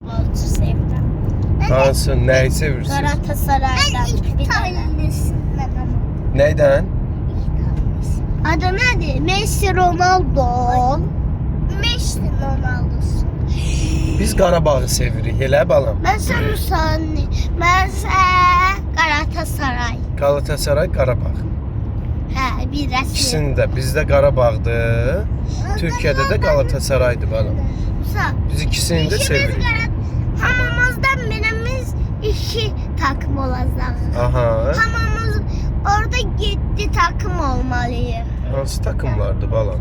Futbolcu sevdim. Hansı, nəyi sevirsin? Galatasaray'dan. İlk tanesinden ama. Neydən? Adı nedir? Messi, Ronaldo. Messi, Ronaldo'su. Biz Qarabağı sevirik, elə balam. Ben Samusanni. Ben Galatasaray. Galatasaray, Qarabağ. Hə, bir rəsmi. İkisini də, bizdə Qarabağdır. Türkiyədə də Galatasaraydır balam. Biz ikisini də sevirik. Hamımızdan birimiz iki takım olacaq. Aha. Hamımız orada 7 takım olmalıyıq. Hansı takımlardır balam?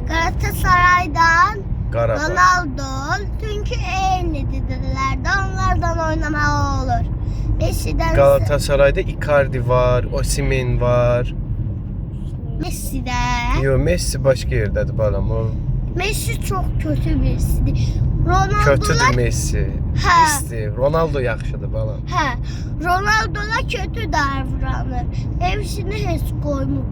Galatasaray'dan Qarabağ. Ronaldo, çünkü en dedilerdi. Onlardan oynamalı olur. Messi'den Galatasaray'da Icardi var, Osimhen var. Messi'den. Yo, Messi başqa yerdədir balam. O Messi çok kötü birisidir. Ronaldo'lar kötüdür Messi. Hə. Pisdir. Ronaldo yaxşıdır balam. Hə, Ronaldo'lar kötü davranır. Hepsini heç koymur.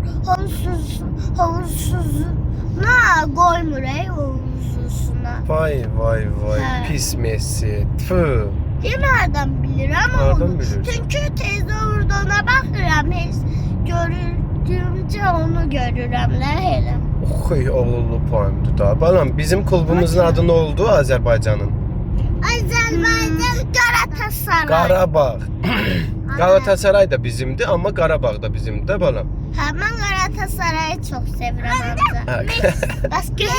Havuzsuzuna koymur havuzsuzuna. Vay vay vay. Hə. Pis Messi. Tüh. Nereden bilir ama Nereden onu. bilirsin? Çünkü teyze orada ona bakıram. Heç gördüğümce onu görürəm. Ne hele? Oy, oğullu puandır da. Balam, bizim klubumuzun adı nə oldu Azərbaycanın? Azerbaycan Galatasaray. Qarabağ. Galatasaray da bizimdir, amma Qarabağ da bizimdir də balam. Hemen Galatasaray'ı çok seviyorum amca. Başka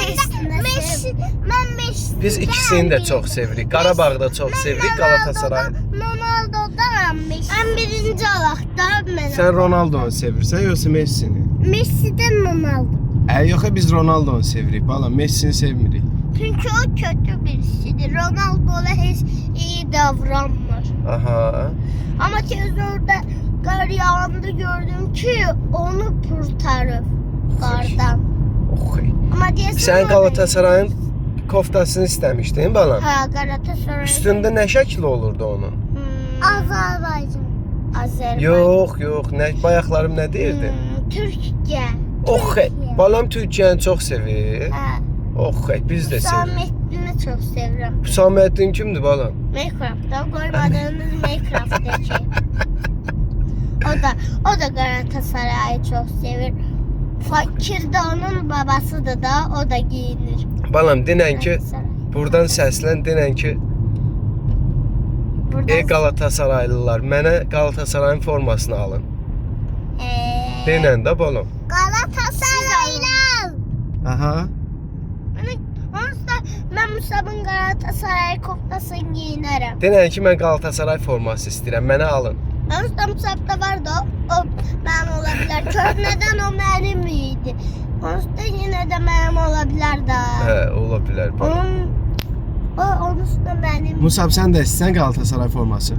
Messi. Ben Messi. Biz ikisini də çox sevirik. Qarabağ da çox sevirik, Galatasaray. Ronaldo'dan Messi. Ben birinci alakta ben. Sən Ronaldo'nu sevirsən yoxsa Messi'ni? Messi'den Ronaldo. Yox, biz Ronaldo'nu sevirik balam, Messi'ni sevmirik. Çünkü o kötü birisidir. Ronaldo'la hiç iyi davranmır. Aha. Ama tez orada kar yağında gördüm ki onu kurtarır kardan. Oy. Ama diyesin Sən Galatasarayın koftasını istəmişdin balam. Ha, Galatasaray. Üstündə nə şəkli olurdu onun? Azerbaycan. Azerbaycan. Yox, yox, nə bayaqlarım nə deyirdin? Türkiye. Oxey, balam Türkiyəni çox sevir. Ha. Oxey, biz də sevirik. Hüsamettin'i çok seviyorum. Hüsamettin kimdir balam? Minecraft'ta koymadığınız Minecraft'taki. O da Galatasaray'ı çok sevir. Fakir de onun babasıdır da o da giyinir. Balam, denən ki, Galatasaray. buradan səslən, denən ki, Burada Galatasaraylılar, mənə Galatasarayın formasını alın. Denən də balam. Galatasaraylı. Aha. Ben Musab'ın Galatasaray koftasını giyinirim. Denən ki, mən Galatasaray forması istəyirəm, mənə alın. Musab'da vardı o benim olabilir. Köhneden o benim miydi? Yine de benim olabilir da. Hə, ola bilər balam. Onun üstüne benim. Musab, sən də istəyirsən Galatasaray forması?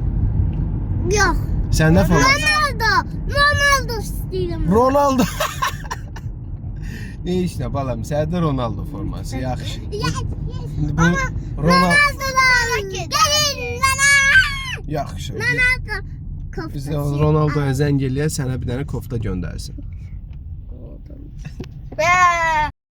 Yok. Sən nə forması? Ronaldo istiyorum. Ronaldo. Ne işlə balam, səndə Ronaldo forması, yaxşı. Bu Ronaldo. Ronaldo'lar gelin bana. Yaxşı. Ronaldo Biz koftası. Ronaldoya zəng eləyək, sənə bir dənə kofta göndərsin.